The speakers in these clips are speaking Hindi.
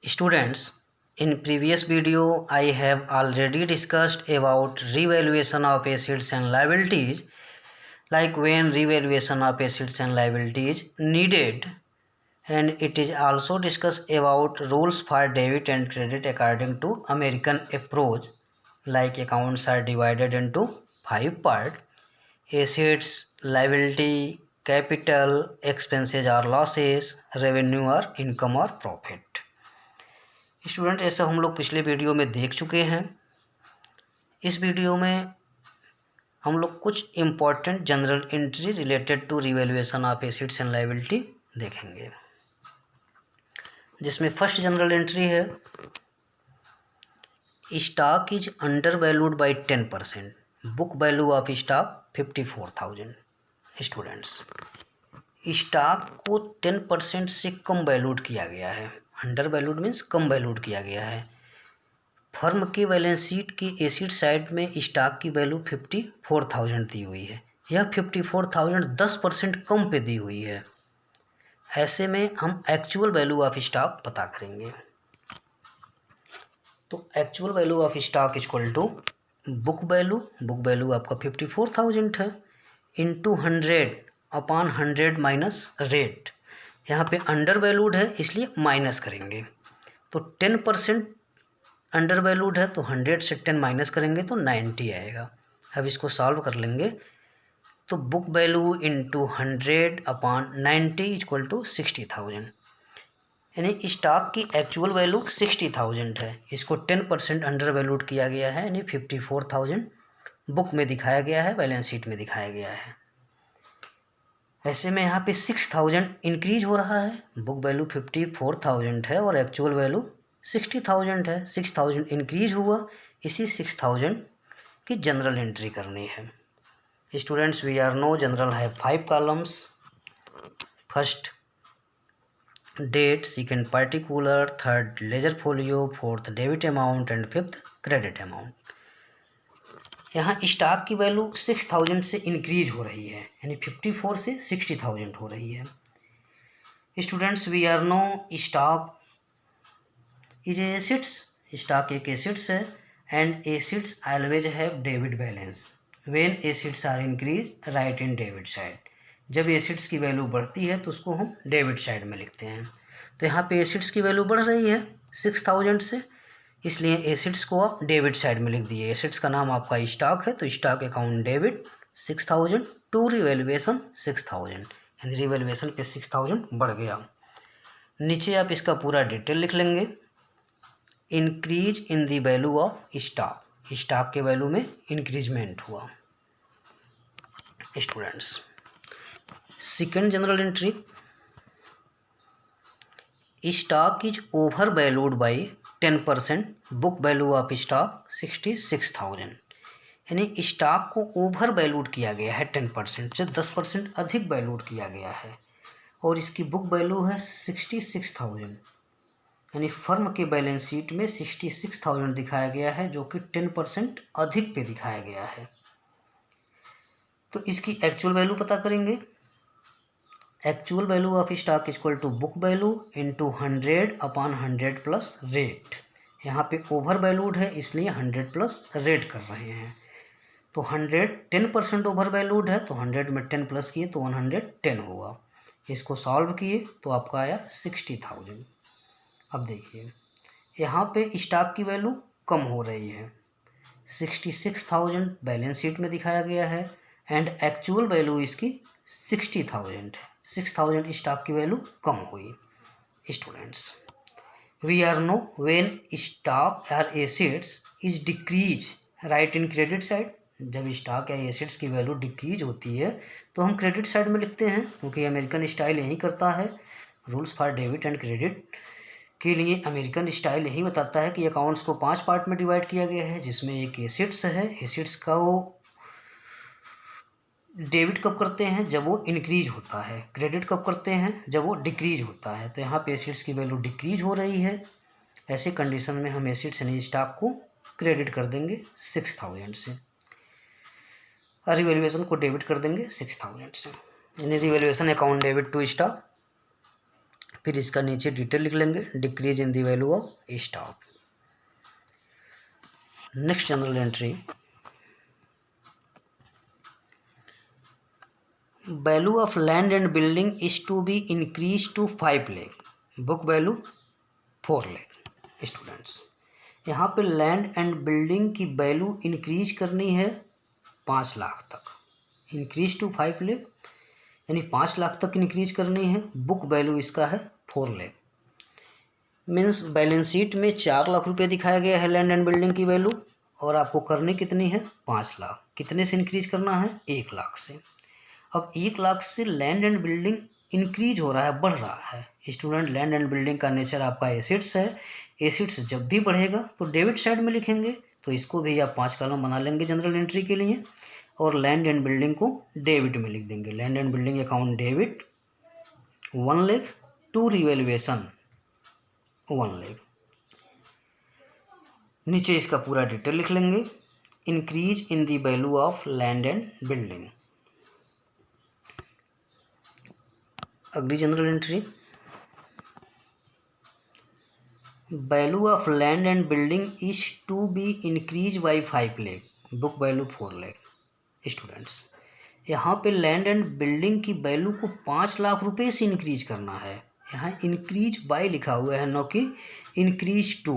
Students, in previous video I have already discussed about revaluation of assets and liabilities, like when revaluation of assets and liabilities needed, and it is also discussed about rules for debit and credit according to American approach, like accounts are divided into 5 parts: assets, liability, capital, expenses or losses, revenue or income or profit. Student, ऐसा हम लोग पिछले वीडियो में देख चुके हैं। इस वीडियो में हम लोग कुछ important journal entry related to revaluation of assets and liability देखेंगे, जिसमें फर्स्ट जनरल एंट्री है stock is undervalued by 10%, book value of stock 54,000। Students, stock को 10% से कम वैल्यूड किया गया है। अंडर वैल्यूड मीन्स कम वैल्यूड किया गया है। फर्म के बैलेंस शीट की एसेट साइड में स्टॉक की वैल्यू 54,000 दी हुई है। यह 54,000 10% कम पे दी हुई है। ऐसे में हम एक्चुअल वैल्यू ऑफ स्टॉक पता करेंगे। तो actual value of stock equal to book value आपका 54,000 है, इंटू 100 अपॉन 100 माइनस रेट। यहाँ पे अंडर वैल्यूड है इसलिए माइनस करेंगे। तो 10% अंडर वैल्यूड है तो 100 से 10 माइनस करेंगे तो 90 आएगा। अब इसको सॉल्व कर लेंगे तो book value into 100 upon 90 equal to 60,000, यानी स्टॉक की एक्चुअल वैल्यू 60,000 है। इसको 10% अंडर वैल्यूड किया गया है, यानी 54,000 बुक में दिखाया गया है, बैलेंस शीट में दिखाया गया है। ऐसे में यहाँ पे 6,000 इंक्रीज हो रहा है। बुक वैल्यू 54,000 है और एक्चुअल वैल्यू 60,000 है। 6,000 इंक्रीज हुआ, इसी 6,000 की जनरल एंट्री करनी है। Students, we are know journal है 5 columns. First date, second particular, third ledger folio, fourth debit amount and fifth credit amount. यहाँ स्टॉक की वैल्यू 6,000 से इंक्रीज हो रही है, यानी 54 से 60,000 हो रही है। Students, we are know stock is assets. Stock एक एसेट्स है and assets always have debit balance. When assets are increase right in debit side. जब एसेट्स की वैल्यू बढ़ती है तो उसको हम डेबिट साइड में लिखते हैं। तो यहाँ पे एसेट्स की वैल्यू बढ़ रही है 6,000 से, इसलिए एसेट्स को आप डेबिट साइड में लिख दिए। एसेट्स का नाम आपका स्टॉक है तो stock account debit 6,000 to revaluation 6,000, यानी रिवैल्यूएशन पे 6,000 बढ़ गया। नीचे आप इसका पूरा डिटेल लिख लेंगे। Increase in the value of stock, stock के वैल्यू में इंक्रीजमेंट हुआ। Students, second general entry, stock is over valued by 10%, book value of stock 66,000, यानी स्टॉक को ओवर वैल्यूड किया गया है 10% से 10% अधिक वैल्यूड किया गया है और इसकी बुक वैल्यू है 66,000, यानी फर्म के बैलेंस शीट में 66,000 दिखाया गया है, जो कि 10% अधिक पे दिखाया गया है। तो इसकी एक्चुअल वैल्यू पता करेंगे। Actual value of stock equal to book value into 100 upon 100 plus rate. यहाँ पे ओवर वैल्यूड है इसलिए 100 प्लस रेट कर रहे हैं। तो 100 10% ओवर वैल्यूड है तो 100 में 10 प्लस किए तो 110 हुआ। इसको सॉल्व किए तो आपका आया 60,000। अब देखिए यहाँ पे स्टॉक की वैल्यू कम हो रही है, 66,000 बैलेंस शीट में दिखाया गया है एंड एक्चुअल वैल्यू इसकी 60,000 है। 6,000 स्टॉक की वैल्यू कम हुई। Students, we are know when stock और assets is decrease right in credit side. जब स्टॉक या एसेट्स की वैल्यू डिक्रीज होती है तो हम क्रेडिट साइड में लिखते हैं, क्योंकि अमेरिकन स्टाइल यही करता है। Rules for debit and credit के लिए अमेरिकन स्टाइल यही बताता है कि अकाउंट्स को 5 पार्ट में डिवाइड किया गया है, जिसमें एक एसेट्स है। एसेट्स का वो डेबिट कब करते हैं, जब वो इंक्रीज होता है। क्रेडिट कब करते हैं, जब वो डिक्रीज होता है। तो यहाँ पे एसेट्स की वैल्यू डिक्रीज हो रही है। ऐसे कंडीशन में हम एसेट्स यानी स्टॉक को क्रेडिट कर देंगे 6,000 से और रिवैल्यूएशन को डेबिट कर देंगे 6,000 से, यानी revaluation account debit to stock फिर इसका नीचे डिटेल लिख लेंगे, decrease in the value of stock. Next journal entry, value of land and building is to be increase to 5 lakh, book value 4 lakh. Students, यहाँ पे लैंड एंड बिल्डिंग की वैल्यू इंक्रीज करनी है 5 लाख तक, इंक्रीज टू 5 लाख यानी 5 लाख तक इंक्रीज करनी है। बुक वैल्यू इसका है 4 लाख। मीन्स बैलेंस शीट में 4 लाख रुपए दिखाया गया है लैंड एंड बिल्डिंग की वैल्यू, और आपको करनी कितनी है 5 लाख। कितने से इंक्रीज करना है 1 लाख से। अब 1 लाख से लैंड एंड बिल्डिंग इंक्रीज हो रहा है, बढ़ रहा है। स्टूडेंट, लैंड एंड बिल्डिंग का नेचर आपका एसिड्स है। एसिड्स जब भी बढ़ेगा तो डेबिट साइड में लिखेंगे, तो इसको भी आप 5 कॉलम बना लेंगे जनरल एंट्री के लिए, और लैंड एंड बिल्डिंग को डेबिट में लिख देंगे। Land and building account debit 1 lakh to revaluation 1 lakh. नीचे इसका पूरा डिटेल लिख लेंगे, increase in the value of land and building. अगली journal entry, value of land and building is to be increase by 5 lakh, book value 4 lakh. Students, यहाँ पे लैंड एंड बिल्डिंग की वैल्यू को 5 लाख रुपए से इंक्रीज करना है। यहाँ इंक्रीज बाय लिखा हुआ है, नो कि इंक्रीज टू।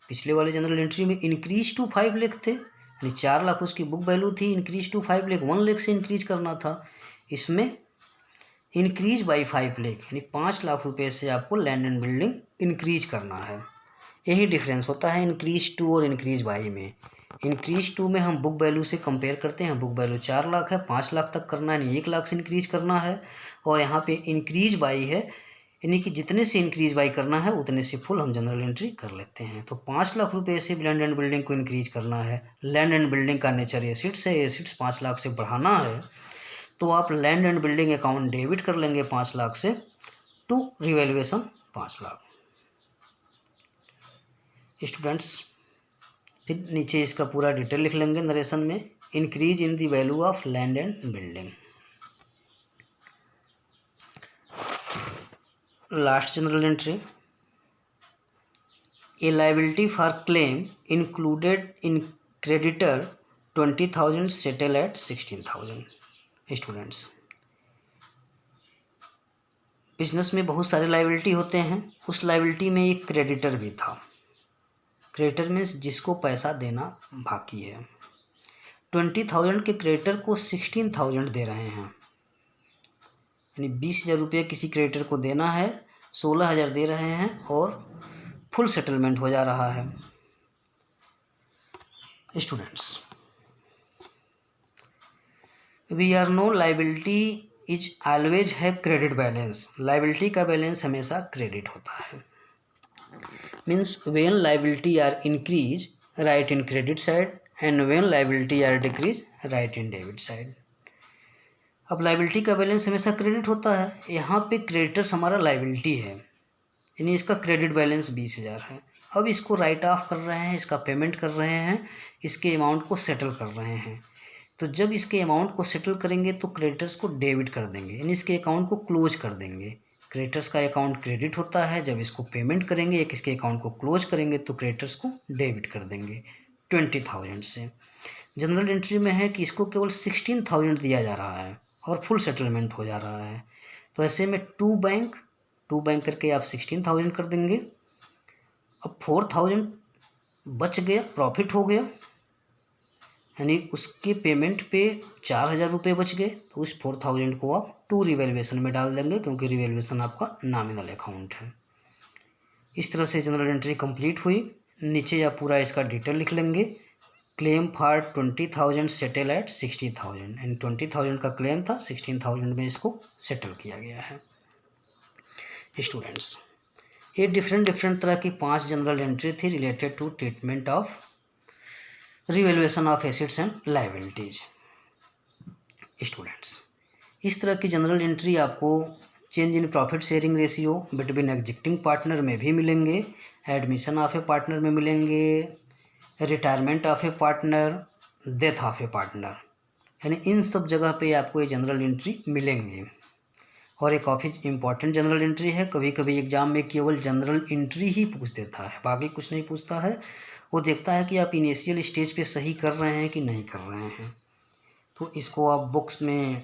पिछले वाले जनरल एंट्री में इंक्रीज टू 5 लाख थे, यानी 4 लाख उसकी बुक वैल्यू थी, इंक्रीज टू 5 लाख 1 लाख से इंक्रीज करना था। इसमें इंक्रीज बाई 5 लाख यानी 5 लाख रुपए से आपको लैंड एंड बिल्डिंग इंक्रीज करना है। यही डिफरेंस होता है इंक्रीज टू और इंक्रीज बाई में। इंक्रीज टू में हम बुक वैल्यू से कंपेयर करते हैं, बुक वैल्यू 4 लाख है, 5 लाख तक करना है यानी 1 लाख से इंक्रीज करना है। और यहाँ पे इंक्रीज बाई है, यानी कि जितने से इंक्रीज बाई करना है उतने से फुल हम जनरल एंट्री कर लेते हैं। तो 5 लाख रुपए से लैंड एंड बिल्डिंग को इंक्रीज करना है। लैंड एंड बिल्डिंग का नेचर एसिड्स है, एसिड्स 5 लाख से बढ़ाना है, तो आप land and building account debit कर लेंगे 5 लाख से टू रिवैल्यूएशन 5 लाख। स्टूडेंट्स, फिर नीचे इसका पूरा डिटेल लिख लेंगे नरेशन में, increase in the value of land and building. Last general entry, A liability for claim included in creditor 20,000 settle at 16,000। Students, business में बहुत सारे लायबिलिटी होते हैं, उस लायबिलिटी में एक क्रेडिटर भी था। क्रेडिटर मीन्स जिसको पैसा देना बाकी है। 20,000 के क्रेडिटर को 16,000 दे रहे हैं, यानी 20,000 रुपये किसी क्रेडिटर को देना है, 16,000 दे रहे हैं और फुल सेटलमेंट हो जा रहा है। Students, we are know liability is always have credit balance. Liability का बैलेंस हमेशा क्रेडिट होता है। Means when liability are increase right in credit side and when liability are decrease right in debit side. अब लायबिलिटी का बैलेंस हमेशा क्रेडिट होता है। यहाँ पे क्रेडिटर्स हमारा लायबिलिटी है, यानी इसका क्रेडिट बैलेंस 20,000 है। अब इसको राइट ऑफ कर रहे हैं, इसका पेमेंट कर रहे हैं, इसके अमाउंट को सेटल कर रहे हैं। तो जब इसके अमाउंट को सेटल करेंगे तो क्रेडिटर्स को डेबिट कर देंगे, यानी इसके अकाउंट को क्लोज कर देंगे। क्रेडिटर्स का अकाउंट क्रेडिट होता है, जब इसको पेमेंट करेंगे एक इसके अकाउंट को क्लोज करेंगे तो क्रेडिटर्स को डेबिट कर देंगे 20,000 से। जनरल एंट्री में है कि इसको केवल 16,000 दिया जा रहा है और फुल सेटलमेंट हो जा रहा है। तो ऐसे में टू बैंक करके आप 16,000 कर देंगे। अब 4,000 बच गया, प्रॉफिट हो गया, यानी उसके पेमेंट पे 4,000 रुपये बच गए। तो उस 4,000 को आप टू रिवैल्यूएशन में डाल देंगे, क्योंकि रिवैल्यूएशन आपका नॉमिनल अकाउंट है। इस तरह से जनरल एंट्री कंप्लीट हुई। नीचे आप पूरा इसका डिटेल लिख लेंगे, क्लेम फॉर 20,000 सेटल एट 60,000, यानी 20,000 का क्लेम था, 16,000 में इसको सेटल किया गया है। स्टूडेंट्स, ये डिफरेंट तरह की 5 जनरल एंट्री थी related to treatment of revaluation of assets and liabilities. Students, इस तरह की जनरल एंट्री आपको change in profit sharing ratio between existing partner में भी मिलेंगे, एडमिशन ऑफ ए पार्टनर में मिलेंगे, retirement of a partner, death of a partner, यानी इन सब जगह पे आपको ये जनरल एंट्री मिलेंगे। और ये काफ़ी इंपॉर्टेंट जनरल एंट्री है। कभी कभी एग्ज़ाम में केवल जनरल एंट्री ही पूछ देता है, बाकी कुछ नहीं पूछता है। वो देखता है कि आप इनिशियल स्टेज पे सही कर रहे हैं कि नहीं कर रहे हैं। तो इसको आप बुक्स में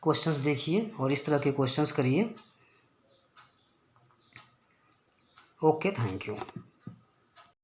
क्वेश्चंस देखिए और इस तरह के क्वेश्चंस करिए। Okay, thank you.